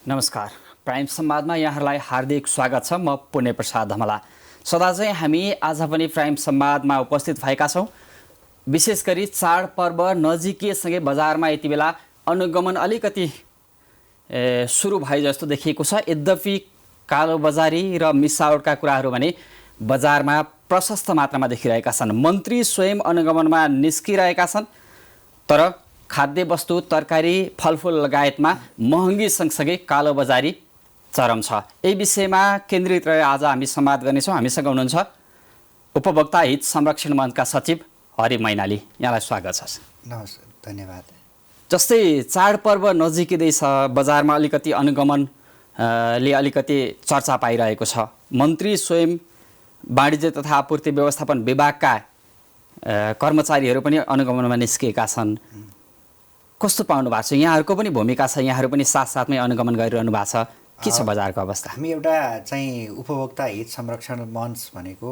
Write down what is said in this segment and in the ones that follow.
नमस्कार। प्राइम संवादमा यहाँहरूलाई हार्दिक स्वागत छ। म पुण्य प्रसाद धमला। सदा चाहिँ हामी आज पनि प्राइम संवादमा उपस्थित भएका छौँ। विशेष गरी चाडपर्व नजिकैसँगै बजारमा यति बेला अनुगमन अलिकति सुरु भए जस्तो देखिएको छ। यद्यपि कालोबजारी र मिसावटका कुराहरू भने बजारमा प्रशस्त मात्रामा देखिरहेका छन्। मन्त्री स्वयं अनुगमनमा निस्किरहेका छन्, तर खाद्य वस्तु, तरकारी, फलफुल लगायतमा महँगी सँगसँगै कालोबजारी चरम छ। यही विषयमा केन्द्रित रहेर आज हामी संवाद गर्नेछौँ। हामीसँग हुनुहुन्छ उपभोक्ता हित संरक्षण मञ्चका सचिव हरि मैनाली। यहाँलाई स्वागत छ। नमस्कार, धन्यवाद। जस्तै चाडपर्व नजिकै छ, बजारमा अलिकति अनुगमनले अलिकति चर्चा पाइरहेको छ। मन्त्री स्वयं वाणिज्य तथा आपूर्ति व्यवस्थापन विभागका कर्मचारीहरू पनि अनुगमनमा निस्किएका छन्। कस्तो पाउनु भएको छ? यहाँहरूको पनि भूमिका छ, यहाँहरू पनि साथसाथमै अनुगमन गरिरहनु भएको छ। के छ बजारको अवस्था? हामी एउटा चाहिँ उपभोक्ता हित संरक्षण मञ्च भनेको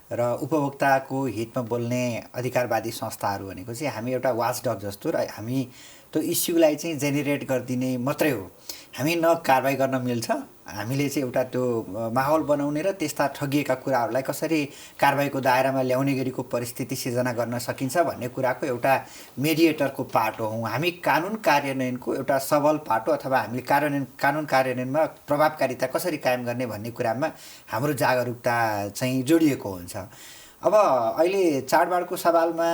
र उपभोक्ताको हितमा बोल्ने अधिकारवादी संस्थाहरू भनेको चाहिँ हामी एउटा वाचडग जस्तो, र हामी त्यो इस्युलाई चाहिँ जेनेरेट गरिदिने मात्रै हो। हामी न कारबाही गर्न मिल्छ, हामीले चाहिँ एउटा त्यो माहौल बनाउने र त्यस्ता ठगिएका कुराहरूलाई कसरी कारबाहीको दायरामा ल्याउने गरीको परिस्थिति सिर्जना गर्न सकिन्छ भन्ने कुराको एउटा मेडिएटरको पाटो हौँ। हामी कानुन कार्यान्वयनको एउटा सबल पाटो, अथवा हामीले कानुन कार्यान्वयनमा प्रभावकारिता कसरी कायम गर्ने भन्ने कुरामा हाम्रो जागरुकता चाहिँ जोडिएको हुन्छ। अब अहिले चाडबाडको सवालमा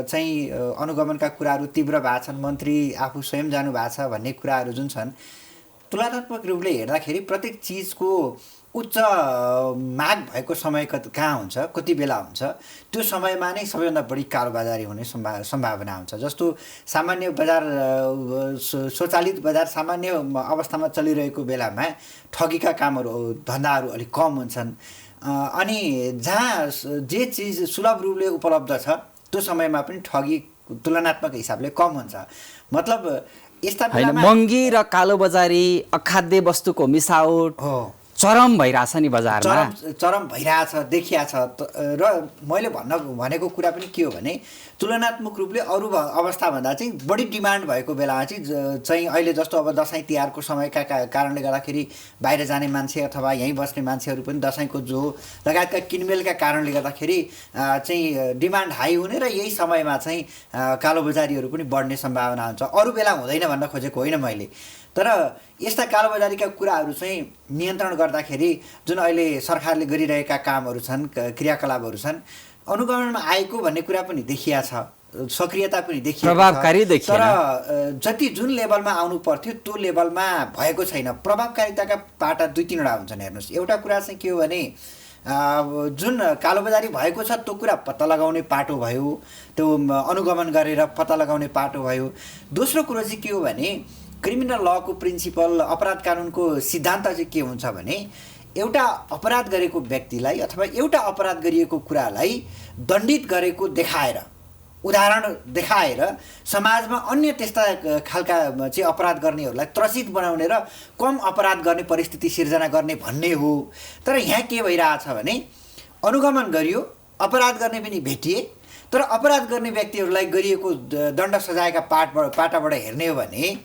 चाहिँ अनुगमनका कुराहरू तीव्र भएको छन्। मन्त्री आफू स्वयं जानु भएको छ भन्ने कुराहरू जुन छन्, तुलनात्मक रूपले हेर्दाखेरि प्रत्येक चिजको उच्च माग भएको समय कहाँ हुन्छ, कति बेला हुन्छ, त्यो समयमा नै सबैभन्दा बढी कालोबजारी हुने सम्भावना हुन्छ। जस्तो सामान्य बजार, स्वचालित बजार सामान्य अवस्थामा चलिरहेको बेलामा ठगीका कामहरू, धन्दाहरू अलिक कम हुन्छन्। अनि जहाँ जे चिज सुलभ रूपले उपलब्ध छ त्यो समयमा पनि ठगी तुलनात्मक हिसाबले कम हुन्छ। मतलब यस्ता बेलामा महँगी र कालोबजारी, अखाद्य वस्तुको मिसावट चरम भइरहेछ नि बजारमा। चरम भइरहेछ, देखिया छ। र मैले भनेको कुरा पनि के हो भने, तुलनात्मक रूपले अरू अवस्थाभन्दा चाहिँ बढी डिमान्ड भएको बेलामा चाहिँ अहिले जस्तो अब दसैँ तिहारको समयका कारणले गर्दाखेरि बाहिर जाने मान्छे अथवा यहीँ बस्ने मान्छेहरू पनि दसैँको जो लगायतका किनमेलका कारणले गर्दाखेरि चाहिँ डिमान्ड हाई हुने र यही समयमा चाहिँ कालोबजारीहरू पनि बढ्ने सम्भावना हुन्छ। अरू बेला हुँदैन भन्न खोजेको होइन मैले, तर यस्ता कालोबजारीका कुराहरू चाहिँ नियन्त्रण गर्दाखेरि जुन अहिले सरकारले गरिरहेका कामहरू छन्, क्रियाकलापहरू छन्, अनुगमनमा आएको भन्ने कुरा पनि देखिया छ, सक्रियता पनि देखिएको छ, प्रभावकारी देखिएन। तर जति जुन लेभलमा आउनु पर्थ्यो त्यो लेभलमा भएको छैन। प्रभावकारिताका पाटा दुई तिनवटा हुन्छन्। हेर्नुहोस्, एउटा कुरा चाहिँ के हो भने जुन कालोबजारी भएको छ त्यो कुरा पत्ता लगाउने पाटो भयो, त्यो अनुगमन गरेर पत्ता लगाउने पाटो भयो। दोस्रो कुरो चाहिँ के हो भने, क्रिमिनल लको प्रिन्सिपल, अपराध कानुनको सिद्धान्त चाहिँ के हुन्छ भने, एउटा अपराध गरेको व्यक्तिलाई अथवा एउटा अपराध गरिएको कुरालाई दण्डित गरेको देखाएर, उदाहरण देखाएर समाजमा अन्य त्यस्ता खालका चाहिँ अपराध गर्नेहरूलाई त्रसित बनाउने र कम अपराध गर्ने परिस्थिति सिर्जना गर्ने भन्ने हो। तर यहाँ के भइरहेछ भने, अनुगमन गरियो, अपराध गर्ने पनि भेटिए, तर अपराध गर्ने व्यक्तिहरूलाई गरिएको दण्ड सजायका पाटाबाट हेर्ने हो भने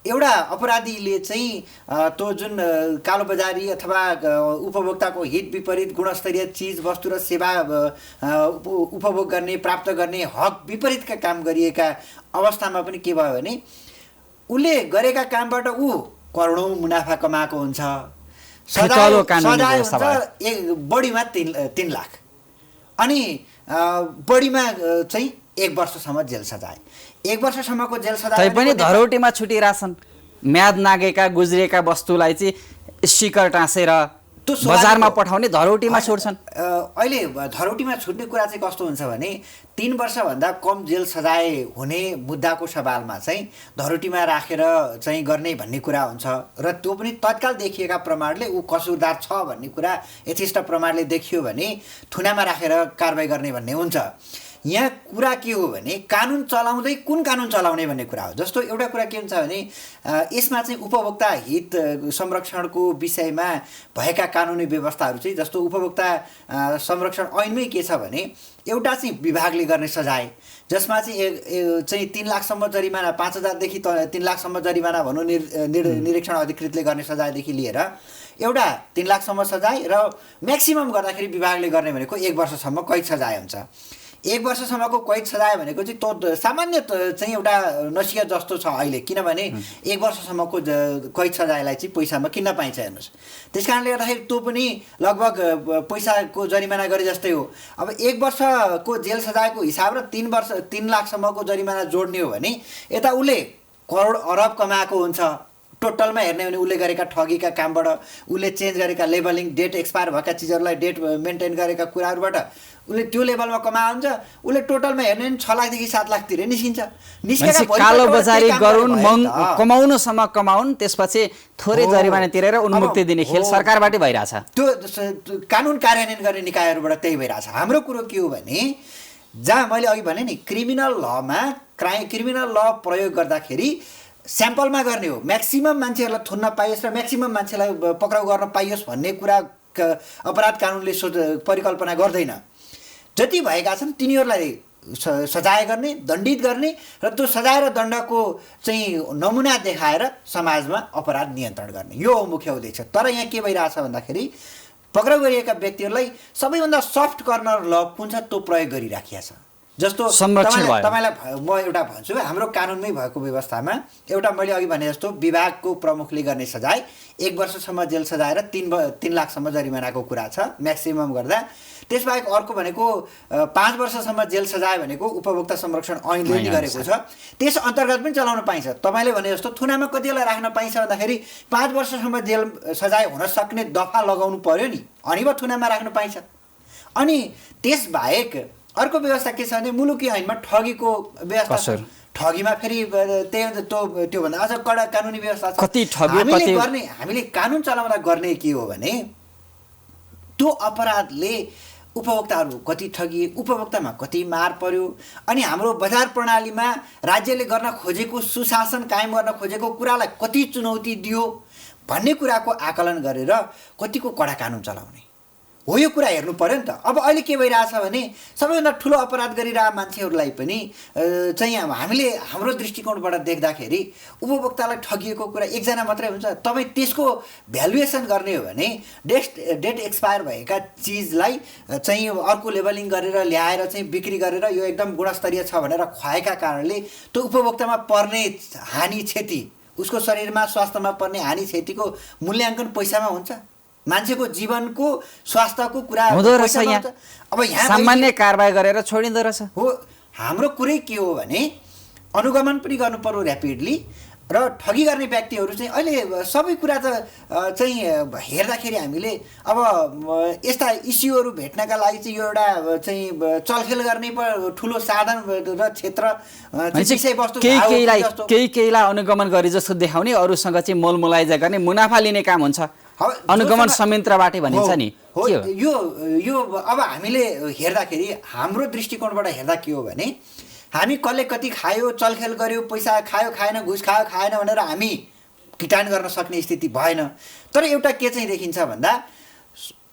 एउटा अपराधीले चाहिँ त्यो जुन कालोबजारी अथवा उपभोक्ताको हित विपरीत गुणस्तरीय चिज वस्तु र सेवा उपभोग गर्ने, प्राप्त गर्ने हक विपरीतका काम गरिएका अवस्थामा पनि के भयो भने उसले गरेका कामबाट ऊ करोडौँ मुनाफा कमाएको हुन्छ। सजाय हुन्छ बढीमा 3 लाख, अनि बढीमा चाहिँ 1 वर्षसम्म जेल सजाय। 1 वर्षसम्मको जेल सजाय पनि धरोटीमा छुटिरहेछन्। म्याद नागेका गुज्रिएका वस्तुलाई चाहिँ स्टिकर टाँसेर बजारमा पठाउने, धरोटीमा छोड्छन्। अहिले धरोटीमा छुट्ने कुरा चाहिँ कस्तो हुन्छ भने, 3 वर्षभन्दा कम जेल सजाय हुने मुद्दाको सवालमा चाहिँ धरोटीमा राखेर चाहिँ गर्ने भन्ने कुरा हुन्छ, र त्यो पनि तत्काल देखिएका प्रमाणले ऊ कसुरदार छ भन्ने कुरा यथेष्ट प्रमाणले देखियो भने थुनामा राखेर कारबाही गर्ने भन्ने हुन्छ। यहाँ कुरा के हो भने कानुन चलाउँदै कुन कानुन चलाउने भन्ने कुरा हो। जस्तो एउटा कुरा के हुन्छ भने यसमा चाहिँ उपभोक्ता हित संरक्षणको विषयमा भएका कानुनी व्यवस्थाहरू चाहिँ जस्तो उपभोक्ता संरक्षण ऐनमै के छ भने एउटा चाहिँ विभागले गर्ने सजाय जसमा चाहिँ 3 लाखसम्म जरिमाना 5,000 देखि 3 लाखसम्म जरिमाना भनौँ निरीक्षण अधिकृतले गर्ने सजायदेखि लिएर एउटा 3 लाखसम्म सजाय र म्याक्सिमम गर्दाखेरि विभागले गर्ने भनेको 1 वर्षसम्म कैद सजाय हुन्छ। 1 वर्षसम्मको कैद सजाय भनेको चाहिँ त्यो सामान्य चाहिँ एउटा नसिहत जस्तो छ अहिले, किनभने 1 वर्षसम्मको कैद सजायलाई चाहिँ पैसामा किन्न पाइन्छ हेर्नुहोस्। त्यस कारणले गर्दाखेरि त्यो पनि लगभग पैसाको जरिमाना गरे जस्तै हो। अब 1 वर्षको जेल सजायको हिसाब र 3 लाखसम्मको जरिमाना जोड्ने हो भने यता उसले करोड अरब कमाएको हुन्छ। टोटलमा हेर्ने हो भने उसले गरेका ठगीका कामबाट, उसले चेन्ज गरेका लेबलिङ, डेट एक्सपायर भएका चिजहरूलाई डेट मेन्टेन गरेका कुराहरूबाट उसले त्यो लेभलमा कमाएको हुन्छ। उसले टोटलमा हेर्ने भने 6 लाखदेखि 7 लाखतिर निस्किन्छ। कालो बजारी गरून्, कमाउनुसम्म कमाउन्, त्यसपछि थोरै जरिमाना तिरेर उन्मुक्ति दिने खेल सरकारबाटै भइरहेछ। त्यो कानुन कार्यान्वयन गर्ने निकायहरूबाट त्यही भइरहेछ। हाम्रो कुरो के हो भने जहाँ मैले अघि भने नि क्रिमिनल ल प्रयोग गर्दाखेरि स्याम्पलमा गर्ने हो, म्याक्सिमम मान्छेहरूलाई थुन्न पाइयोस् र म्याक्सिमम मान्छेलाई पक्राउ गर्न पाइयोस् भन्ने कुरा अपराध कानुनले परिकल्पना गर्दैन। जति भएका छन् तिनीहरूलाई सजाय गर्ने, दण्डित गर्ने र त्यो सजाय र दण्डको चाहिँ नमुना देखाएर समाजमा अपराध नियन्त्रण गर्ने, यो हो मुख्य उद्देश्य। तर यहाँ के भइरहेछ भन्दाखेरि पक्राउ गरिएका व्यक्तिहरूलाई सबैभन्दा सफ्ट कर्नर ल कुन छ त्यो प्रयोग गरिराखिएको छ। जस्तो तपाईँलाई म एउटा भन्छु, हाम्रो कानुनमै भएको व्यवस्थामा एउटा मैले अघि भने जस्तो विभागको प्रमुखले गर्ने सजाय 1 वर्षसम्म जेल सजाय र 3 लाखसम्म जरिमानाको कुरा छ म्याक्सिमम गर्दा। त्यसबाहेक अर्को भनेको 5 वर्षसम्म जेल सजाय भनेको उपभोक्ता संरक्षण ऐनले नि गरेको छ, त्यस अन्तर्गत पनि चलाउन पाइन्छ। तपाईँले भने जस्तो थुनामा कतिलाई राख्न पाइन्छ भन्दाखेरि 5 वर्षसम्म जेल सजाय हुन सक्ने दफा लगाउनु पर्यो नि, अनि पो थुनामा राख्न पाइन्छ। अनि त्यसबाहेक अर्को व्यवस्था के छ भने मुलुकी ऐनमा ठगीको व्यवस्था छ। ठगीमा फेरि त्यही त्योभन्दा अझ कडा कानुनी व्यवस्था छ। हामीले कानुन चलाउँदा गर्ने के हो भने त्यो अपराधले उपभोक्ताहरू कति ठगिए, उपभोक्तामा कति मार पर्यो, अनि हाम्रो बजार प्रणालीमा राज्यले गर्न खोजेको सुशासन कायम गर्न खोजेको कुरालाई कति चुनौती दियो भन्ने कुराको आकलन गरेर कतिको कडा कानुन चलाउने हो, यो कुरा हेर्नु पर्यो नि त। अब अहिले के भइरहेछ भने सबैभन्दा ठुलो अपराध गरिरहेका मान्छेहरूलाई पनि चाहिँ हामीले हाम्रो दृष्टिकोणबाट देख्दाखेरि उपभोक्तालाई ठगिएको कुरा एकजना मात्रै हुन्छ। तपाईँ त्यसको भ्यालुएसन गर्ने हो भने डेट एक्सपायर भएका चिजलाई चाहिँ अर्को लेबलिङ गरेर ल्याएर चाहिँ बिक्री गरेर यो एकदम गुणस्तरीय छ भनेर खुवाएका कारणले त्यो उपभोक्तामा पर्ने हानि क्षति, उसको शरीरमा स्वास्थ्यमा पर्ने हानि क्षतिको मूल्याङ्कन पैसामा हुन्छ। मान्छेको जीवनको स्वास्थ्यको कुरा हुँदो रहेछ यहाँ। अब यहाँ सामान्य कारबाही गरेर छोडिँदो रहेछ हो। हाम्रो कुरै के हो भने अनुगमन पनि गर्नु पर्यो ऱ्यापिडली, र ठगी गर्ने व्यक्तिहरू चाहिँ अहिले सबै कुरा त चाहिँ हेर्दाखेरि हामीले अब यस्ता इस्युहरू भेट्नका लागि चाहिँ यो एउटा चाहिँ चलखेल गर्ने ठुलो साधन र क्षेत्र विषयवस्तु केहीलाई अनुगमन गरे जस्तो देखाउने, अरूसँग चाहिँ मोलमोलाइजा गर्ने, मुनाफा लिने काम हुन्छ अनुगमन संयन्त्रबाटै भनिन्छ नि। यो अब हामीले हेर्दाखेरि हाम्रो दृष्टिकोणबाट हेर्दा के हो भने हामी कसले कति खायो, चलखेल गर्यो, पैसा खायो खाएन, घुस खायो खाएन भनेर हामी किटान गर्न सक्ने स्थिति भएन। तर एउटा के चाहिँ देखिन्छ भन्दा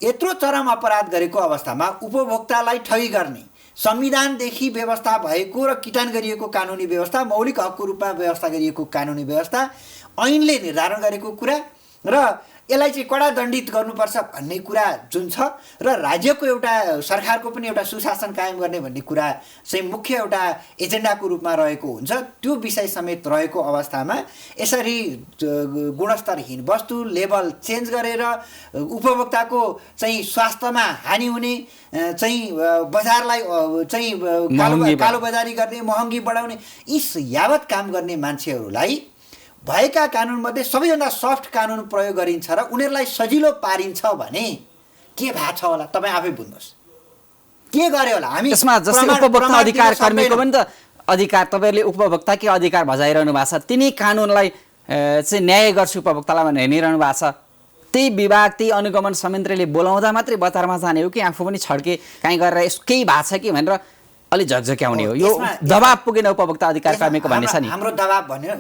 यत्रो चरम अपराध गरेको अवस्थामा उपभोक्तालाई ठगी गर्ने संविधानदेखि व्यवस्था भएको र किटान गरिएको कानुनी व्यवस्था, मौलिक हकको रूपमा व्यवस्था गरिएको कानुनी व्यवस्था, ऐनले निर्धारण गरेको कुरा र यसलाई चाहिँ कडा दण्डित गर्नुपर्छ भन्ने कुरा जुन छ र राज्यको एउटा सरकारको पनि एउटा सुशासन कायम गर्ने भन्ने कुरा चाहिँ मुख्य एउटा एजेन्डाको रूपमा रहेको हुन्छ, त्यो विषय समेत रहेको अवस्थामा यसरी गुणस्तरहीन वस्तु लेबल चेन्ज गरेर उपभोक्ताको चाहिँ स्वास्थ्यमा हानि हुने चाहिँ बजारलाई चाहिँ कालोबजारी गर्ने, महँगी बढाउने, यी यावत काम गर्ने मान्छेहरूलाई भएका कानुनमध्ये सबैभन्दा सफ्ट कानुन प्रयोग गरिन्छ र उनीहरूलाई सजिलो पारिन्छ भने के भएको छ होला तपाईँ आफै बुझ्नुहोस्। के गर्यो होला हामी त्यसमा जस्तै उपभोक्ता अधिकार कर्मीको पनि त अधिकार, तपाईँहरूले उपभोक्ता के अधिकार भजाइरहनु भएको छ, तिनी कानुनलाई चाहिँ न्याय गर्छु उपभोक्तालाई भनेर हिँडिरहनु भएको छ। त्यही विभाग त्यही अनुगमन संयन्त्रले बोलाउँदा मात्रै बजारमा जाने हो कि आफू पनि छड्के काहीँ गरेर यस्तो केही भएको छ कि भनेर अलि झकझक्याउने हो यो यसमा- दबाब पुगेन उपभोक्ता अधिकार यसमा कर्मीको भन्ने छ नि। हाम्रो दबाब भन्यो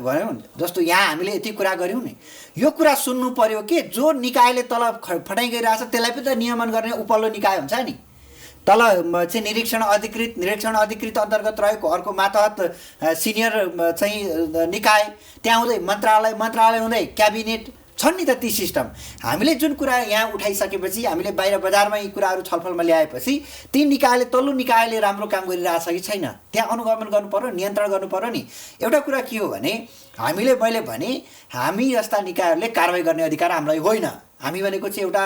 जस्तो यहाँ हामीले यति कुरा गऱ्यौँ नि, यो कुरा सुन्नु पर्यो कि जो निकायले तल फटाइ गरिरहेछ त्यसलाई पनि त नियमन गर्ने उपल्लो निकाय हुन्छ नि। तल चाहिँ निरीक्षण अधिकृत अन्तर्गत रहेको अर्को मातहत सिनियर चाहिँ निकाय, त्यहाँ हुँदै मन्त्रालय हुँदै क्याबिनेट छन् नि त ती सिस्टम। हामीले जुन कुरा यहाँ उठाइसकेपछि हामीले बाहिर बजारमा यी कुराहरू छलफलमा ल्याएपछि ती निकायले तल्लो निकायले राम्रो काम गरिरहेछ कि छैन त्यहाँ अनुगमन गर्नु पर्यो, नियन्त्रण गर्नु पर्यो नि। एउटा कुरा के हो भने मैले भने हामी जस्ता निकायहरूले कारवाही गर्ने अधिकार हामीलाई होइन। हामी भनेको चाहिँ एउटा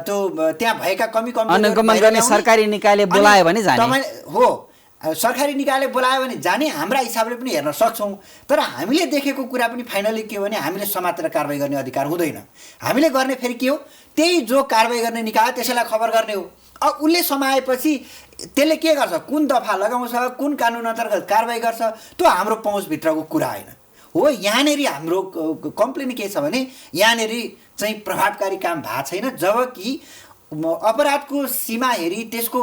त्यो त्यहाँ भएका अनुगमन गर्ने सरकारी निकायले बोलायो भने जाने हो, सरकारी निकायले बोलायो भने जाने हाम्रा हिसाबले पनि हेर्न सक्छौँ। तर हामीले देखेको कुरा पनि फाइनली के हो भने हामीले समातेर कारवाही गर्ने अधिकार हुँदैन। हामीले गर्ने फेरि के हो, त्यही जो कारवाही गर्ने निकाय त्यसैलाई खबर गर्ने हो। अब उसले समाएपछि त्यसले के गर्छ, कुन दफा लगाउँछ, कुन कानुन अन्तर्गत कारवाही गर्छ, त्यो हाम्रो पहुँचभित्रको कुरा होइन हो। यहाँनिर हाम्रो कम्प्लेन के छ भने यहाँनिर चाहिँ प्रभावकारी काम भएको छैन। जबकि अपराधको सीमा हेरी त्यसको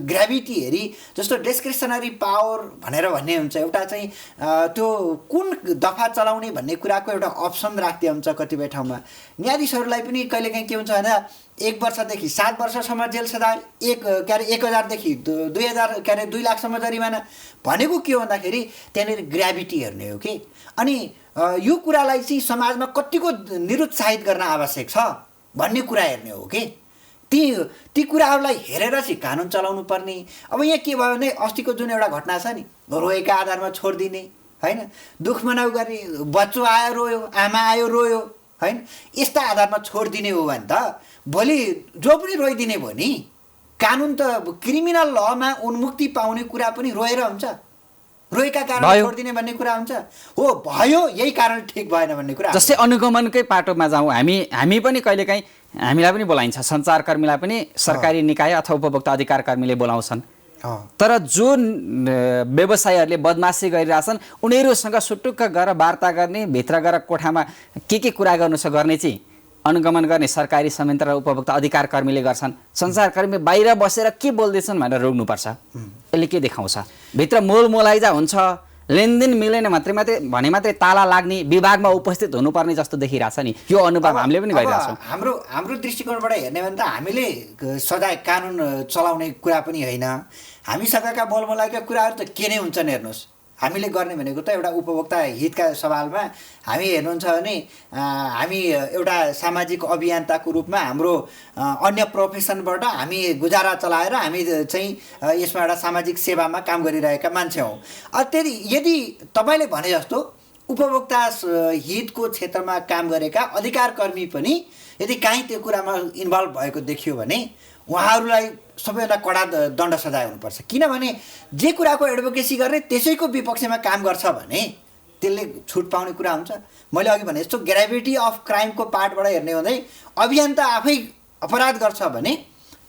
ग्राभिटी हेरी जस्तो डिस्क्रिसनरी पावर भनेर भन्ने हुन्छ, एउटा चाहिँ त्यो कुन दफा चलाउने भन्ने कुराको एउटा अप्सन राख्दै हुन्छ कतिपय ठाउँमा। न्यायाधीशहरूलाई पनि कहिलेकाहीँ के हुन्छ भन्दा 1 वर्षदेखि 7 वर्षसम्म जेल सजाय, 1000देखि 2 लाखसम्म जरिमाना भनेको के हो भन्दाखेरि त्यहाँनिर ग्राभिटी हेर्ने हो कि। अनि यो कुरालाई चाहिँ समाजमा कतिको निरुत्साहित गर्न आवश्यक छ भन्ने कुरा हेर्ने हो कि। ती कुराहरूलाई हेरेर चाहिँ कानुन चलाउनु पर्ने। अब यहाँ के भयो भने अस्तिको जुन एउटा घटना छ नि, रोएका आधारमा छोडिदिने होइन, दुख मनाउ गर्ने, बच्चो आयो रोयो, आमा आयो रोयो होइन, यस्ता आधारमा छोडिदिने हो भने त भोलि जो पनि रोइदिने भयो नि। कानुन त क्रिमिनल लमा उन्मुक्ति पाउने कुरा पनि रोएर हुन्छ, रोएका कारण छोडिदिने भन्ने कुरा हुन्छ हो। भयो यही कारण ठिक भएन भन्ने कुरा। जस्तै अनुगमनकै पाटोमा जाउँ, हामी पनि कहिलेकाहीँ हामीलाई पनि बोलाइन्छ, सञ्चारकर्मीलाई पनि सरकारी निकाय अथवा उपभोक्ता अधिकार कर्मीले बोलाउँछन्। तर जुन व्यवसायीहरूले बदमासी गरिरहेछन् उनीहरूसँग सुटुक्क गएर वार्ता गर्ने, भित्र गएर कोठामा के कुरा गर्नु छ गर्ने चाहिँ अनुगमन गर्ने सरकारी संयन्त्र र उपभोक्ता अधिकार कर्मीले गर्छन्। सञ्चारकर्मी बाहिर बसेर के बोल्दैछन् भनेर रोक्नुपर्छ। यसले के देखाउँछ, भित्र मोलमोलाइजा हुन्छ, लेनदेन मिलेन मात्रै ताला लाग्ने, विभागमा उपस्थित हुनुपर्ने जस्तो देखिरहेछ नि। यो अनुभव हामीले पनि गरिरहेछौँ। हाम्रो दृष्टिकोणबाट हेर्ने भने त हामीले सजाय कानुन चलाउने कुरा पनि होइन। हामीसँगका बोलमोलाइका कुराहरू त के नै हुन्छन् हेर्नुहोस्। हामीले गर्ने भनेको त एउटा उपभोक्ता हितका सवालमा हामी हेर्नुहुन्छ भने हामी एउटा सामाजिक अभियन्ताको रूपमा हाम्रो अन्य प्रोफेसनबाट हामी गुजारा चलाएर हामी चाहिँ यसमा एउटा सामाजिक सेवामा काम गरिरहेका मान्छे हौँ। त्यति यदि तपाईँले भने जस्तो उपभोक्ता हितको क्षेत्रमा काम गरेका अधिकारकर्मी पनि यदि काहीँ त्यो कुरामा इन्भल्भ भएको देखियो भने उहाँहरूलाई सबैभन्दा कडा दण्ड सजाय हुनुपर्छ। किनभने जे कुराको एडभोकेसी गर्ने त्यसैको विपक्षमा काम गर्छ भने त्यसले छुट पाउने कुरा हुन्छ। मैले अघि भने जस्तो ग्राभिटी अफ क्राइमको पार्टबाट हेर्ने हुँदै अभियन्ता आफै अपराध गर्छ भने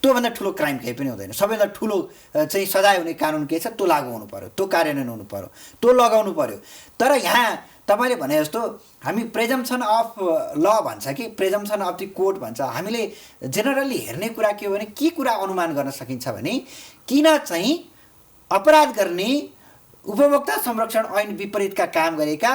त्योभन्दा ठुलो क्राइम केही पनि हुँदैन। सबैभन्दा ठुलो चाहिँ सजाय हुने कानुन के छ त्यो लागू हुनु पर्यो, त्यो कार्यान्वयन हुनु पर्यो, त्यो लगाउनु पर्यो। तर यहाँ तपाईँले भने जस्तो हामी प्रेजम्पसन अफ ल भन्छ कि प्रेजम्पसन अफ द कोर्ट भन्छ। हामीले जेनरली हेर्ने कुरा के हो भने के कुरा अनुमान गर्न सकिन्छ भने किन चाहिँ अपराध गर्ने उपभोक्ता संरक्षण ऐन विपरीतका काम गरेका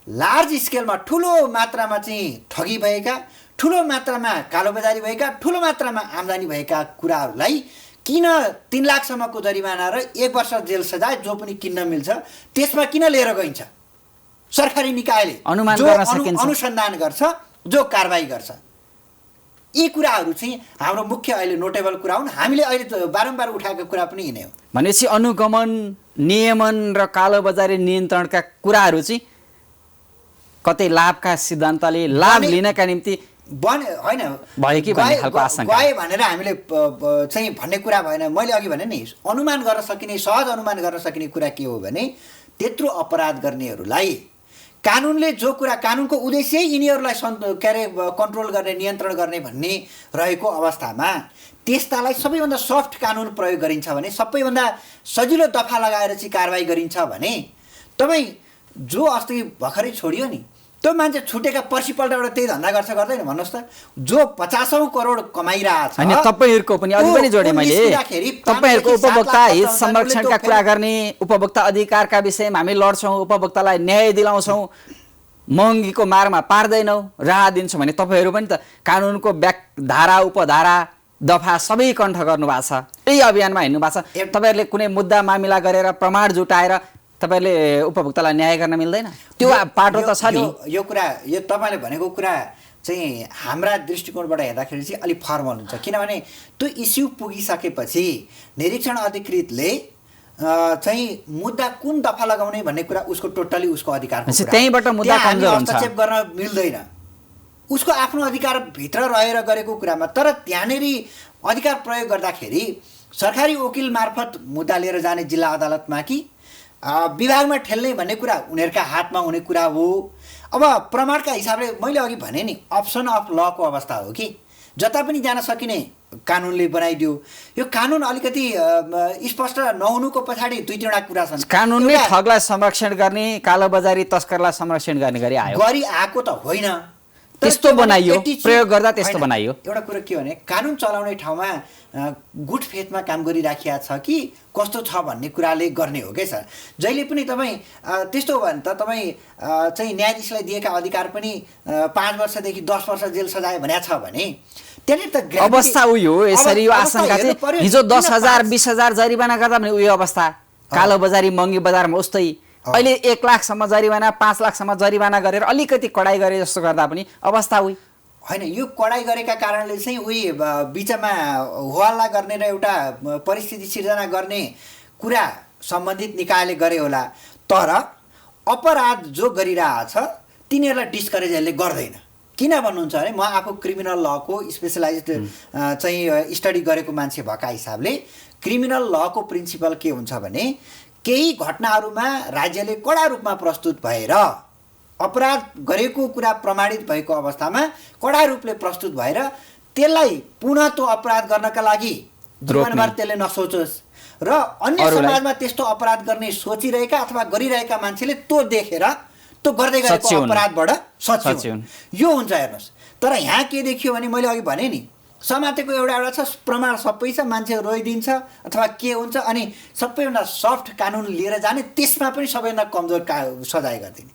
लार्ज स्केलमा ठुलो मात्रामा चाहिँ ठगी भएका, ठुलो मात्रामा कालोबजारी भएका, ठुलो मात्रामा आम्दानी भएका कुराहरूलाई किन 3 लाखसम्मको जरिमाना र 1 वर्ष जेल सजाय जो पनि किन्न मिल्छ त्यसमा किन लिएर गइन्छ। सरकारी निकायले अनुसन्धान गर्छ, जो कारबाही गर्छ। यी कुराहरू चाहिँ हाम्रो मुख्य अहिले नोटेबल कुरा हुन्। हामीले अहिले बारम्बार उठाएको कुरा पनि यिनै हो। भनेपछि अनुगमन, नियमन र कालोबजारी नियन्त्रणका कुराहरू चाहिँ कतै लाभका सिद्धान्तले लाभ लिनका निम्ति होइन भयो कि भन्ने खालको आशंका गए भनेर हामीले चाहिँ भन्ने कुरा भएन। मैले अघि भने नि अनुमान गर्न सकिने, सहज अनुमान गर्न सकिने कुरा के हो भने त्यत्रो अपराध गर्नेहरूलाई कानुनले जो कुरा, कानुनको उद्देश्य यिनीहरूलाई कन्ट्रोल गर्ने, नियन्त्रण गर्ने भन्ने रहेको अवस्थामा त्यस्तालाई सबैभन्दा सफ्ट कानुन प्रयोग गरिन्छ भने, सबैभन्दा सजिलो दफा लगाएर चाहिँ कारवाही गरिन्छ भने तपाईँ जो अस्ति भर्खरै छोडियो नि त्यो मान्छे छुटेका पर्सिपल्टबाट त्यही धन्दा गर्छ गर्दैन भन्नुहोस् त। जो 50औं करोड कमाइरहेछ अनि तपाईँहरूको पनि अघि पनि जोडेँ मैले, तपाईँहरूको उपभोक्ता हित संरक्षणका कुरा गर्ने, उपभोक्ता अधिकारका विषयमा हामी लड्छौँ, उपभोक्तालाई न्याय दिलाउँछौँ, महँगीको मारमा पार्दैनौँ, राहत दिन्छौँ भने तपाईँहरू पनि त कानुनको धारा उपधारा दफा सबै कण्ठ गर्नुभएको छ, यही अभियानमा हिँड्नु भएको छ। तपाईँहरूले कुनै मुद्दा मामिला गरेर प्रमाण जुटाएर तपाईँहरूले उपभोक्तालाई न्याय गर्न मिल्दैन? त्यो पाटो त छ नि। यो कुरा, यो तपाईँले भनेको कुरा चाहिँ हाम्रा दृष्टिकोणबाट हेर्दाखेरि चाहिँ अलिक फर्मल हुन्छ, किनभने त्यो इस्यु पुगिसकेपछि निरीक्षण अधिकृतले चाहिँ मुद्दा कुन दफा लगाउने भन्ने कुरा उसको टोटली उसको अधिकार, त्यहीँबाट मुद्दा कमजोर हुन्छ, हस्तक्षेप गर्न मिल्दैन। उसको आफ्नो अधिकार भित्र रहेर गरेको कुरामा, तर त्यहाँनेरि अधिकार प्रयोग गर्दाखेरि सरकारी वकिल मार्फत मुद्दा लिएर जाने जिल्ला अदालतमा कि विभागमा ठेल्ने भन्ने कुरा उनीहरूका हातमा हुने कुरा हो। अब प्रमाणका हिसाबले मैले अघि भने नि अप्सन अफ लको अवस्था हो कि जता पनि जान सकिने कानुनले बनाइदियो। यो कानुन अलिकति स्पष्ट नहुनुको पछाडि दुई तीनवटा कुरा छन्। कानुनले ठगलाई संरक्षण गर्ने, कालोबजारी तस्करलाई संरक्षण गर्ने गरी आएको त होइन, त्यस्तो बनाइयो, प्रयोग गर्दा त्यस्तो बनाइयो। एउटा कुरा के भने कानुन चलाउने ठाउँमा गुड फेथमा काम गरिराखिया छ कि कस्तो छ भन्ने कुराले गर्ने हो क्या सर। जहिले पनि तपाईँ त्यस्तो हो भने त तपाईँ चाहिँ न्यायाधीशलाई दिएका अधिकार पनि 5 वर्षदेखि 10 वर्ष जेल सजाय भनेको छ भने त्यहाँनिर त अवस्था उयो हो। यसरी यो आशंका चाहिँ हिजो 10,000 20,000 जरिवाना गर्दा पनि उयो अवस्था, कालोबजारी महँगी बजारमा उस्तै। अहिले 1 लाखसम्म जरिवाना, 5 लाखसम्म जरिवाना गरेर अलिकति कडाइ गरे जस्तो गर्दा पनि अवस्था उही होइन। यो कडाइ गरेका कारणले चाहिँ उही बिचमा होहल्ला गर्ने र एउटा परिस्थिति सिर्जना गर्ने कुरा सम्बन्धित निकायले गरे होला, तर अपराध जो गरिरहेछ तिनीहरूलाई डिस्करेज यसले गर्दैन। किन भन्नुहुन्छ भने म आफू क्रिमिनल लको स्पेसलाइज्ड चाहिँ स्टडी गरेको मान्छे भएका हिसाबले क्रिमिनल लको प्रिन्सिपल के हुन्छ भने केही घटनाहरूमा राज्यले कडा रूपमा प्रस्तुत भएर अपराध गरेको कुरा प्रमाणित भएको अवस्थामा कडा रूपले प्रस्तुत भएर त्यसलाई पुनः त्यो अपराध गर्नका लागि जीवनभर त्यसले नसोचोस् र अन्य समाजमा त्यस्तो अपराध गर्ने सोचिरहेका अथवा गरिरहेका मान्छेले त्यो देखेर त्यो गर्दै गरेको अपराधबाट सच्याउन्, यो हुन्छ हेर्नुहोस्। तर यहाँ के देखियो भने मैले अघि भने नि समातेको एउटा छ, प्रमाण सबै छ, मान्छे रोइदिन्छ अथवा के हुन्छ, अनि सबैभन्दा सफ्ट कानुन लिएर जाने, त्यसमा पनि सबैभन्दा कमजोर सजाय गरिदिने,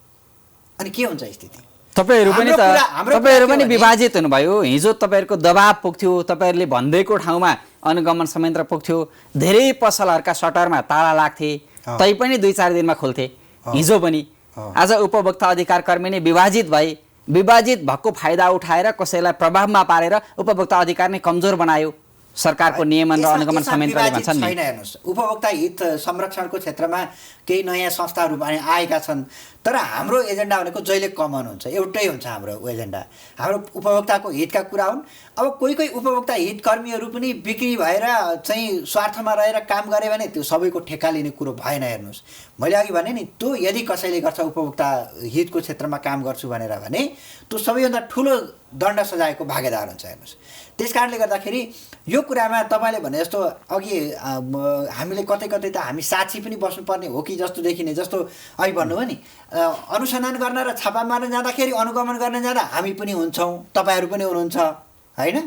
अनि के हुन्छ स्थिति? तपाईँहरू पनि विभाजित हुनुभयो। हिजो तपाईँहरूको दबाब पुग्थ्यो, तपाईँहरूले भन्दैको ठाउँमा अनुगमन संयन्त्र पुग्थ्यो, धेरै पसलहरूका सटरमा ताला लाग्थे, तैपनि 2-4 दिनमा खोल्थे। हिजो पनि आज उपभोक्ता अधिकार कर्मी नै विभाजित भए, विभाजित भएको फाइदा उठाएर कसैलाई प्रभावमा पारेर उपभोक्ता अधिकार नै कमजोर बनायो। सरकारको नियमन र अनुगमन संयन्त्रले भन्छन् नि। हेर्नुहोस्, उपभोक्ता हित संरक्षणको क्षेत्रमा केही नयाँ संस्थाहरू आएका छन्, तर हाम्रो एजेन्डा भनेको जहिले कमन हुन्छ, एउटै हुन्छ हाम्रो एजेन्डा। हाम्रो उपभोक्ताको हितका कुरा हुन्। अब कोही उपभोक्ता हितकर्मीहरू पनि बिक्री भएर चाहिँ स्वार्थमा रहेर काम गरे भने त्यो सबैको ठेक्का लिने कुरो भएन। हेर्नुहोस्, मैले अघि भने नि त्यो यदि कसैले गर्छ उपभोक्ता हितको क्षेत्रमा काम गर्छु भनेर भने त्यो सबैभन्दा ठुलो दण्ड सजायको भागीदार हुन्छ। हेर्नुहोस्, त्यस कारणले गर्दाखेरि यो कुरामा तपाईँले भने जस्तो अघि हामीले कतै कतै त हामी साक्षी पनि बस्नुपर्ने हो कि जस्तो देखिने, जस्तो अघि भन्नुभयो नि अनुसन्धान गर्न र छापा मार्न जाँदाखेरि अनुगमन गर्न जाँदा हामी पनि हुन्छौँ, तपाईँहरू पनि हुनुहुन्छ होइन।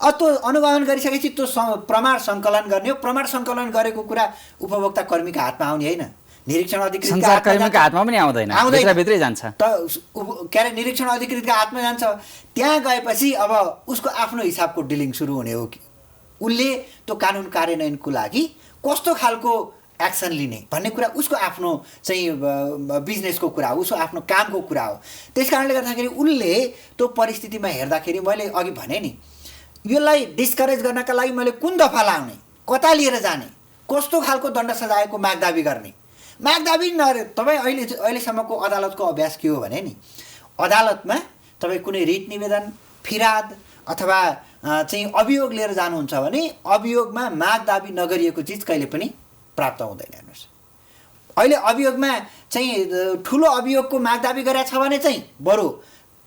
त्यो अनुगमन गरिसकेपछि त्यो प्रमाण सङ्कलन गर्ने हो। प्रमाण सङ्कलन गरेको कुरा उपभोक्ता कर्मीका हातमा आउने होइन, निरीक्षण अधिकृतका हातमा पनि आउँदैन, भित्रभित्रै जान्छ। त के अरे निरीक्षण अधिकृतका हातमा जान्छ। त्यहाँ गएपछि अब उसको आफ्नो हिसाबको डिलिङ सुरु हुने हो कि उसले त्यो कानुन कार्यान्वयनको लागि कस्तो खालको एक्सन लिने भन्ने कुरा उसको आफ्नो चाहिँ बिजनेसको कुरा हो, उसको आफ्नो कामको कुरा हो। त्यस कारणले गर्दाखेरि उसले त्यो परिस्थितिमा हेर्दाखेरि मैले अघि भने नि यसलाई डिस्करेज गर्नका लागि मैले कुन दफा लाउने, कता लिएर जाने, कस्तो खालको दण्ड सजायको माग दाबी गर्ने, माग दाबी नगरे तपाईँ अहिलेसम्मको अदालतको अभ्यास के हो भने नि अदालतमा तपाईँ कुनै रिट निवेदन, फिराद अथवा चाहिँ अभियोग लिएर जानुहुन्छ भने अभियोगमा माग दाबी नगरिएको चिज कहिले पनि प्राप्त हुँदैन। हेर्नुहोस्, अहिले अभियोगमा चाहिँ ठुलो अभियोगको माग दाबी गरेको छ भने चाहिँ बरु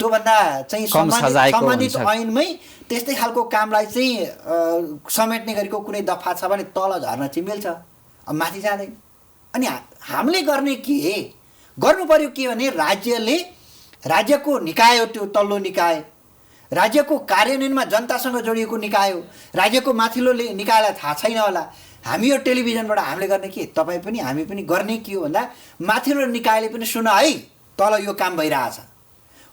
त्योभन्दा चाहिँ सम्बन्धित ऐनमै त्यस्तै खालको कामलाई चाहिँ समेट्ने गरेको कुनै दफा छ भने तल झर्न चाहिँ मिल्छ, अब माथि जाँदैन। अनि हामीले गर्ने के गर्नु पर्यो के भने राज्यले राज्यको निकाय हो, त्यो तल्लो निकाय राज्यको कार्यान्वयनमा जनतासँग जोडिएको निकाय हो। राज्यको माथिल्लो निकायलाई थाहा छैन होला। हामी यो टेलिभिजनबाट हामीले गर्ने के, तपाईँ पनि हामी पनि गर्ने के हो भन्दा माथिल्लो निकायले पनि सुन है, तल यो काम भइरहेछ,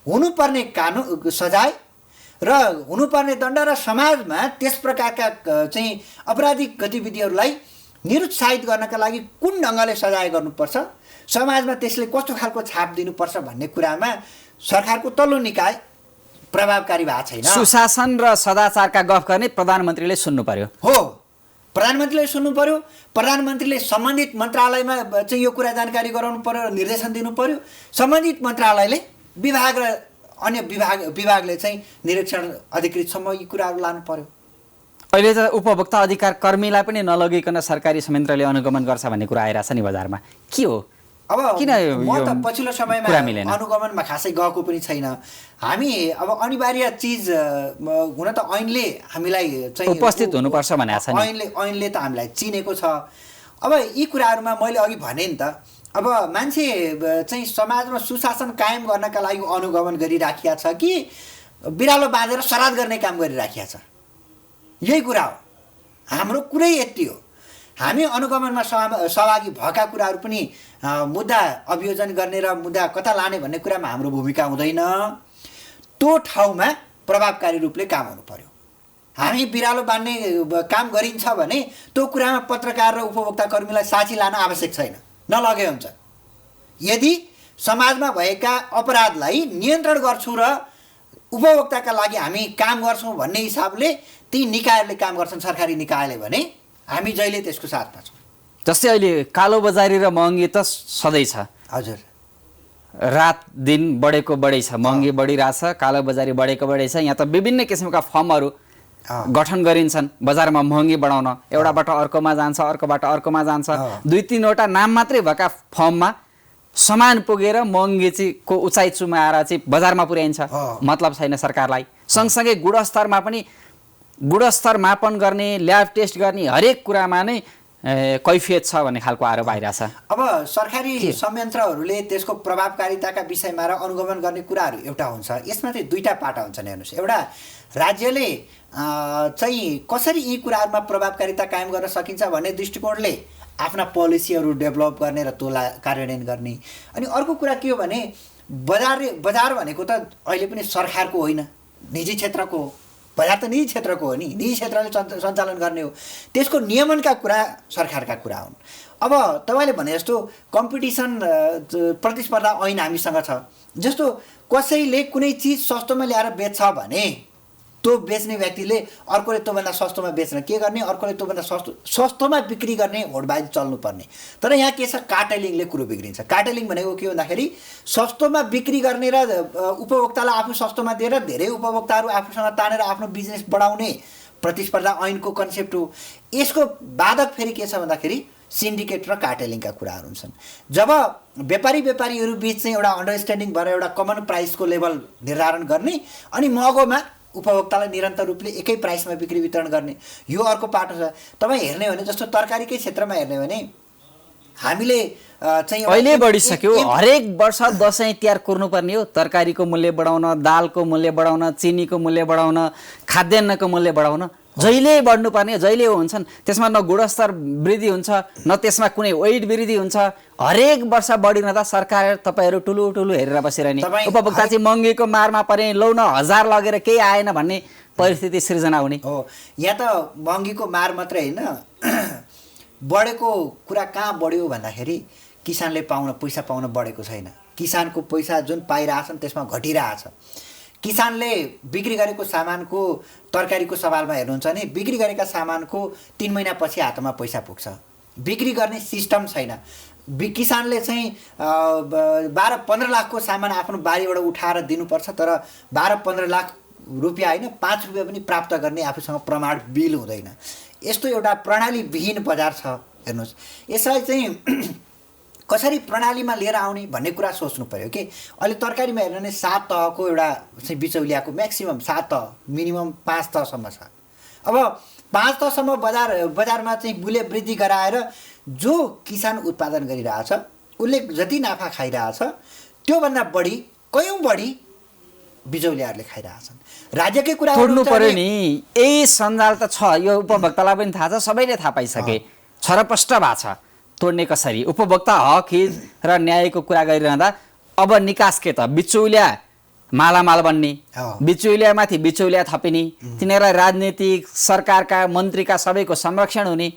हुनुपर्ने कानुन सजाय र हुनुपर्ने दण्ड र समाजमा त्यस प्रकारका चाहिँ अपराधिक गतिविधिहरूलाई निरुत्साहित गर्नका लागि कुन ढङ्गले सजाय गर्नुपर्छ, समाजमा त्यसले कस्तो खालको छाप दिनुपर्छ भन्ने कुरामा सरकारको तल्लो निकाय प्रभावकारी भएको छैन। सुशासन र सदाचारका गफ गर्ने प्रधानमन्त्रीले सुन्नु पर्यो। हो, प्रधानमन्त्रीले सुन्नु पर्यो। प्रधानमन्त्रीले सम्बन्धित मन्त्रालयमा चाहिँ यो कुरा जानकारी गराउनु पर्यो र निर्देशन दिनु पर्यो। सम्बन्धित मन्त्रालयले विभाग र अन्य विभागले चाहिँ निरीक्षण अधिकृतसम्म यी कुराहरू लानु पर्यो। अहिले त उपभोक्ता अधिकार कर्मीलाई पनि नलगिकन सरकारी संयन्त्रले अनुगमन गर्छ भन्ने कुरा आइरहेछ नि बजारमा, के हो? अब किन म त पछिल्लो समयमा अनुगमनमा खासै गएको पनि छैन। हामी अब अनिवार्य चिज हुन त ऐनले हामीलाई चाहिँ उपस्थित हुनुपर्छ भनेको छ नि। ऐनले त हामीलाई चिनेको छ। अब यी कुराहरूमा मैले अघि भने नि त, अब मान्छे चाहिँ समाजमा सुशासन कायम गर्नका लागि अनुगमन गरिराखिया छ कि बिरालो बाँधेर श्राद्ध गर्ने काम गरिराखिया छ, यही कुरा हो। हाम्रो कुरै यति हो, हामी अनुगमनमा सहभागी भएका कुराहरू पनि मुद्दा अभियोजन गर्ने र मुद्दा कता लाने भन्ने कुरामा हाम्रो भूमिका हुँदैन। त्यो ठाउँमा प्रभावकारी रूपले काम हुनु पर्यो। हामी बिरालो बाँध्ने काम गरिन्छ भने त्यो कुरामा पत्रकार र उपभोक्ता कर्मीलाई साक्षी लान आवश्यक छैन, नलगे हुन्छ। यदि समाजमा भएका अपराधलाई नियन्त्रण गर्छु र उपभोक्ताका लागि हामी काम गर्छौँ भन्ने हिसाबले ती निकायहरूले काम गर्छन्, सरकारी निकायले भने हामी जहिले त्यसको साथमा छौँ। जस्तै अहिले कालोबजारी र महँगी त सधैँ छ। हजुर, रात दिन बढेको बढै छ, महँगी बढिरहेछ, कालोबजारी बढेको बढै छ। यहाँ त विभिन्न किसिमका फर्महरू गठन गरिन्छन् बजारमा महँगी बढाउन। एउटाबाट अर्कोमा जान्छ, अर्कोबाट अर्कोमा जान्छ। 2-3वटा नाम मात्रै भएका फर्ममा सामान पुगेर महँगी चाहिँ को उचाइ चुमाएर चाहिँ बजारमा पुर्याइन्छ, मतलब छैन सरकारलाई। सँगसँगै गुणस्तरमा पनि गुणस्तर मापन गर्ने, ल्याब टेस्ट गर्ने हरेक कुरामा नै कैफियत छ भन्ने खालको आरोप आइरहेछ। अब सरकारी संयन्त्रहरूले त्यसको प्रभावकारिताका विषयमा र अनुगमन गर्ने कुराहरू एउटा हुन्छ। यसमा चाहिँ दुईटा पाटा हुन्छन्। हेर्नुहोस्, एउटा राज्यले चाहिँ कसरी यी कुराहरूमा प्रभावकारिता कायम गर्न सकिन्छ भन्ने दृष्टिकोणले आफ्ना पोलिसीहरू डेभलप गर्ने र त्यो कार्यान्वयन गर्ने। अनि अर्को कुरा के हो भने बजार भनेको त अहिले पनि सरकारको होइन, निजी क्षेत्रको हो। बजार त निजी क्षेत्रको हो नि, निजी क्षेत्रले सञ्चालन गर्ने हो। त्यसको नियमनका कुरा सरकारका कुरा हुन्। अब तपाईँले भने जस्तो कम्पिटिसन प्रतिस्पर्धा ऐन हामीसँग छ। जस्तो कसैले कुनै चिज सस्तोमा ल्याएर बेच्छ भने त्यो बेच्ने व्यक्तिले अर्कोले त्योभन्दा सस्तोमा बेच्न के गर्ने, अर्कोले त्योभन्दा सस्तोमा बिक्री गर्ने होडबाजी चल्नुपर्ने। तर यहाँ के छ, कार्टेलिङले कुरो बिग्रिन्छ। कार्टेलिङ भनेको के भन्दाखेरि सस्तोमा बिक्री गर्ने र उपभोक्तालाई आफू सस्तोमा दिएर धेरै उपभोक्ताहरू आफूसँग तानेर आफ्नो बिजनेस बढाउने प्रतिस्पर्धा ऐनको कन्सेप्ट हो। यसको बाधक फेरि के छ भन्दाखेरि सिन्डिकेट र कार्टेलिङका कुराहरू हुन्छन्। जब व्यापारीहरू बिच चाहिँ एउटा अन्डरस्ट्यान्डिङ भएर एउटा कमन प्राइसको लेभल निर्धारण गर्ने अनि महँगोमा उपभोक्तालाई निरन्तर रूपले एकै प्राइसमा बिक्री वितरण गर्ने, यो अर्को पाटो छ। तपाईँ हेर्ने हो भने जस्तो तरकारीकै क्षेत्रमा हेर्ने हो भने हामीले चाहिँ अहिले बढिसक्यो। हरेक वर्ष दसैँ तिहार कुर्नुपर्ने हो। तरकारीको मूल्य बढाउन, दालको मूल्य बढाउन, चिनीको मूल्य बढाउन, खाद्यान्नको मूल्य बढाउन जहिले बढ्नुपर्ने, जहिले हुन्छन्। त्यसमा न गुणस्तर वृद्धि हुन्छ, न त्यसमा कुनै वेट वृद्धि हुन्छ। हरेक वर्ष बढिरहँदा सरकार तपाईँहरू ठुलो हेरेर बसिरहने, उपभोक्ता चाहिँ महँगीको मारमा परे, लौ न 1000 लगेर केही आएन भन्ने परिस्थिति सृजना हुने हो। यहाँ त महँगीको मार मात्रै होइन, बढेको कुरा कहाँ बढ्यो भन्दाखेरि किसानले पैसा पाउन बढेको छैन। किसानको पैसा जुन पाइरहेछन् त्यसमा घटिरहेछ। किसानले बिक्री गरेको सामानको, तरकारीको सवालमा हेर्नुहुन्छ भने बिक्री गरेका सामानको 3 महिनापछि हातमा पैसा पुग्छ। बिक्री गर्ने सिस्टम छैन। किसानले चाहिँ 12-15 लाखको सामान आफ्नो बारीबाट उठाएर दिनुपर्छ, तर 12-15 लाख रुपियाँ होइन 5 रुपियाँ पनि प्राप्त गर्ने आफूसँग प्रमाण बिल हुँदैन। यस्तो एउटा प्रणालीविहीन बजार छ। हेर्नुहोस्, यसलाई चाहिँ कसरी प्रणालीमा लिएर आउने भन्ने कुरा सोच्नु पर्यो कि अहिले तरकारीमा हेर्नु भने 7 तहको एउटा चाहिँ बिचौलियाको म्याक्सिमम 7 तह, मिनिमम 5 तहसम्म छ। अब 5 तहसम्म बजारमा चाहिँ मूल्य वृद्धि गराएर जो किसान उत्पादन गरिरहेछ उसले जति नाफा खाइरहेछ त्योभन्दा बढी कयौँ बढी बिचौलियाहरूले खाइरहेछन्। राज्यकै कुरा तोड्नु गर्नुहुन्छ पर्यो भने नि। यही सञ्जाल त छ, यो उपभोक्तालाई पनि थाहा छ, सबैले थाहा पाइसके, छरपष्ट भएको छ। तोड्ने कसरी? उपभोक्ता हक हित र न्यायको कुरा गरिरहँदा अब निकास के त? बिचौलिया मालामाल बन्ने, बिचौलियामाथि बिचौलिया थपिने, तिनीहरूलाई राजनीतिक सरकारका मन्त्रीका सबैको संरक्षण हुने,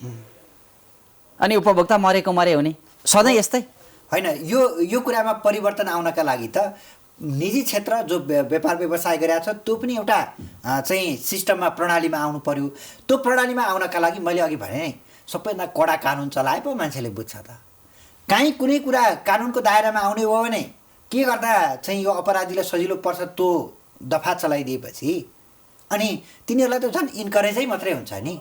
अनि उपभोक्ता मरेको मरे हुने। सधैँ यस्तै होइन। यो कुरामा परिवर्तन आउनका लागि त निजी क्षेत्र जो व्यापार व्यवसाय गरिरहेको छ त्यो पनि एउटा चाहिँ सिस्टममा प्रणालीमा आउनु पर्यो। त्यो प्रणालीमा आउनका लागि मैले अघि भने सबैभन्दा कडा कानुन चलाए पो मान्छेले बुझ्छ त। काहीँ कुनै कुरा कानुनको दायरामा आउने हो भने के गर्दा चाहिँ यो अपराधीलाई सजिलो पर्छ त्यो दफा चलाइदिएपछि अनि तिनीहरूलाई त झन् इन्करेजै मात्रै हुन्छ नि।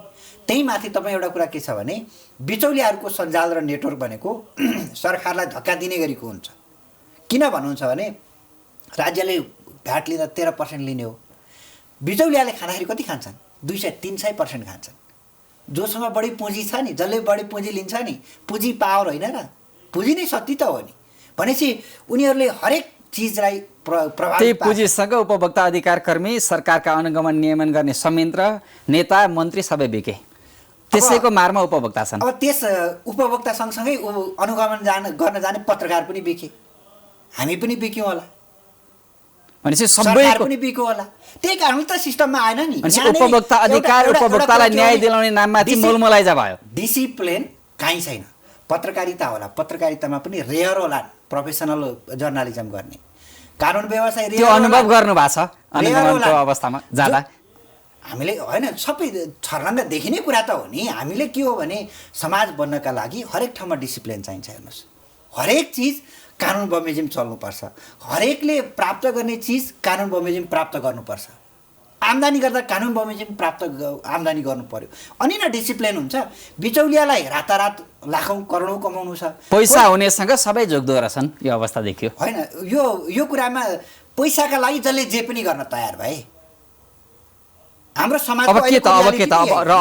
त्यही माथि तपाईँ एउटा कुरा के छ भने बिचौलियाहरूको सञ्जाल र नेटवर्क भनेको सरकारलाई धक्का दिने गरेको हुन्छ। किन भन्नुहुन्छ भने राज्यले भ्याट लिँदा 13% लिने हो, बिचौलियाले खाँदाखेरि कति खान्छन्? 200-300% खान्छन्। जोसँग बढी पुँजी छ नि, जसले बढी पुँजी लिन्छ नि, पुँजी पावर होइन र, पुँजी नै शक्ति त हो नि। भनेपछि उनीहरूले हरेक चिजलाई त्यही पुँजीसँग उपभोक्ता अधिकार कर्मी, सरकारका अनुगमन नियमन गर्ने संयन्त्र, नेता मन्त्री सबै बिके। त्यसैको मारमा उपभोक्ता छन्। अब त्यस उपभोक्ता सँगसँगै अनुगमन गर्न जाने पत्रकार पनि बिके, हामी पनि बिक्यौँ होला, भनेपछि सरकार सबैको पनि बिक्यो होला। त्यही कारण त सिस्टममा आएन नि। उपभोक्ता अधिकार, उपभोक्तालाई न्याय दिलाउने नाममाथि मोलमोलाइजा भयो। डिसिप्लिन कहीँ छैन। पत्रकारिता होला, पत्रकारितामा पनि रेयर होला प्रोफेसनल जर्नलिजम गर्ने, कानुन व्यवसाय त्यो अनुभव गर्नु भएको छ अनुगमनको अवस्थामा जाँदा? हामीले होइन, सबै छर्लङ्ग देखिने कुरा त हो नि। हामीले के हो भने समाज बन्नका लागि हरेक ठाउँमा डिसिप्लिन चाहिन्छ। हेर्नुहोस्, हरेक चिज कानुन बमोजिम चल्नुपर्छ। हरेकले प्राप्त गर्ने चिज कानुन बमोजिम प्राप्त गर्नुपर्छ। आम्दानी गर्दा कानुन बमोजिम आम्दानी गर्नु पर्यो, अनि न डिसिप्लिन हुन्छ। बिचौलियालाई रातारात लाखौँ करोडौँ कमाउनु छ, पैसा हुनेसँग सबै जोग्दो रहेछन्। यो अवस्था देखियो होइन? यो कुरामा पैसाका लागि जसले जे पनि गर्न तयार भए हाम्रो समाज। अब के त अब र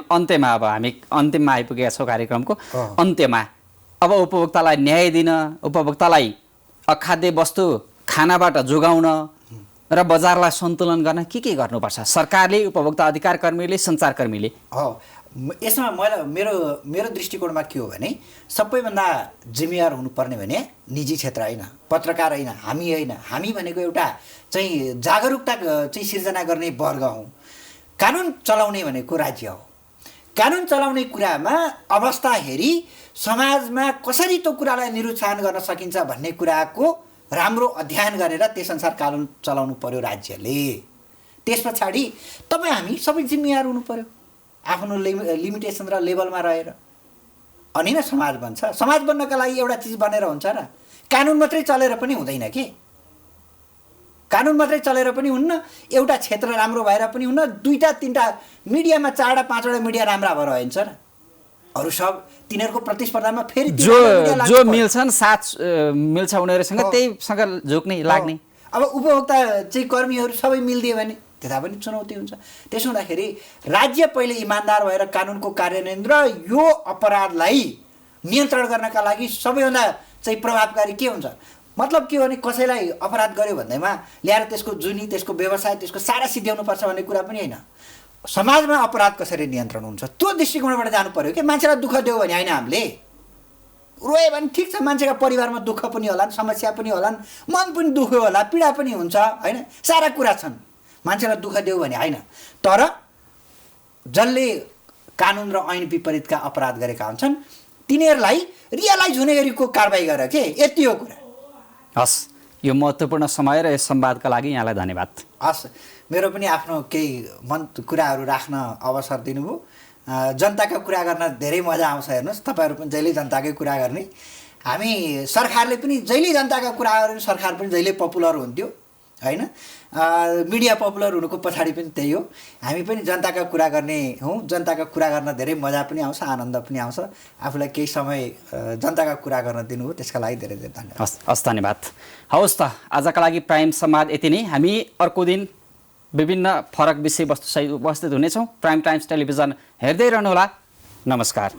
अन्त्यमा अब हामी अन्तिममा आइपुगेका छौँ कार्यक्रमको अन्त्यमा। अब उपभोक्तालाई न्याय दिन, उपभोक्तालाई अखाद्य वस्तु खानाबाट जोगाउन र बजारलाई सन्तुलन गर्न के गर्नुपर्छ? सरकारले, उपभोक्ता अधिकार कर्मीले, सञ्चारकर्मीले? हो, यसमा मेरो दृष्टिकोणमा के हो भने सबैभन्दा जिम्मेवार हुनुपर्ने भने निजी क्षेत्र होइन, पत्रकार होइन, हामी होइन। हामी भनेको एउटा चाहिँ जागरुकता चाहिँ सिर्जना गर्ने वर्ग हौँ। कानुन चलाउने भनेको राज्य हो। कानुन चलाउने कुरामा अवस्था हेरी समाजमा कसरी त्यो कुरालाई निरुत्साहन गर्न सकिन्छ भन्ने कुराको राम्रो अध्ययन गरेर त्यसअनुसार कानुन चलाउनु पर्यो राज्यले। त्यस पछाडि तपाईँ हामी सबै जिम्मेवार हुनु पर्यो आफ्नो लिमिटेसन र लेभलमा रहेर, अनि नै समाज बन्छ। समाज बन्नका लागि एउटा चिज बनेर हुन्छ र? कानुन मात्रै चलेर पनि हुँदैन के? कानुन मात्रै चलेर पनि हुन्न, एउटा क्षेत्र राम्रो भएर पनि हुन्न, 2-3टा मिडियामा 4-5वटा मिडिया राम्रा भएर रहन्छ र? अरू सब तिनीहरूको प्रतिस्पर्धामा फेरि जो मिल्छन्, साथ मिल्छ उनीहरूसँग, त्यहीसँग झुक्ने लाग्ने। अब उपभोक्ता चाहिँ कर्मीहरू सबै मिलिदियो भने त्यता पनि चुनौती हुन्छ। त्यसो हुँदाखेरि राज्य पहिले इमान्दार भएर कानुनको कार्यान्वयन र यो अपराधलाई नियन्त्रण गर्नका लागि सबैभन्दा चाहिँ प्रभावकारी के हुन्छ? मतलब के हो भने कसैलाई अपराध गर्यो भन्दैमा ल्याएर त्यसको जुनी, त्यसको व्यवसाय, त्यसको सारा सिद्ध्याउनुपर्छ भन्ने कुरा पनि होइन। समाजमा अपराध कसरी नियन्त्रण हुन्छ त्यो दृष्टिकोणबाट जानु पर्यो कि मान्छेलाई दुःख दियो भने होइन, हामीले रोयो भने ठिक छ, मान्छेका परिवारमा दुःख पनि होलान्, समस्या पनि होलान्, मन पनि दुख्यो होला, पीडा पनि हुन्छ, होइन? सारा कुरा छन्। मान्छेलाई दुःख दियो भने होइन, तर जसले कानुन र ऐन विपरीतका अपराध गरेका हुन्छन् तिनीहरूलाई रियलाइज हुने गरीको कारबाही गर के, यति हो कुरा। हस्, यो महत्त्वपूर्ण समय र यस संवादका लागि यहाँलाई धन्यवाद। हस्, मेरो पनि आफ्नो केही कुराहरू राख्न अवसर दिनुभयो। जनताका कुरा गर्न धेरै मजा आउँछ। हेर्नुहोस्, तपाईँहरू पनि जहिले जनताकै कुरा गर्ने, हामी सरकारले पनि जहिले जनताका कुरा गर्यो, सरकार पनि जहिले पपुलर हुन्थ्यो, होइन? मिडिया पपुलर हुनुको पछाडि पनि त्यही हो। हामी पनि जनताका कुरा गर्ने हौँ। जनताका कुरा गर्न धेरै मजा पनि आउँछ, आनन्द पनि आउँछ। आफूलाई केही समय जनताका कुरा गर्न दिनुभयो, त्यसका लागि धेरै धेरै धन्यवाद। हस्, धन्यवाद। हवस् त, आजका लागि प्राइम संवाद यति नै। हामी अर्को दिन विभिन्न फरक विषयवस्तुसहित उपस्थित हुनेछौँ। प्राइम टाइम्स टेलिभिजन हेर्दै रहनुहोला। नमस्कार।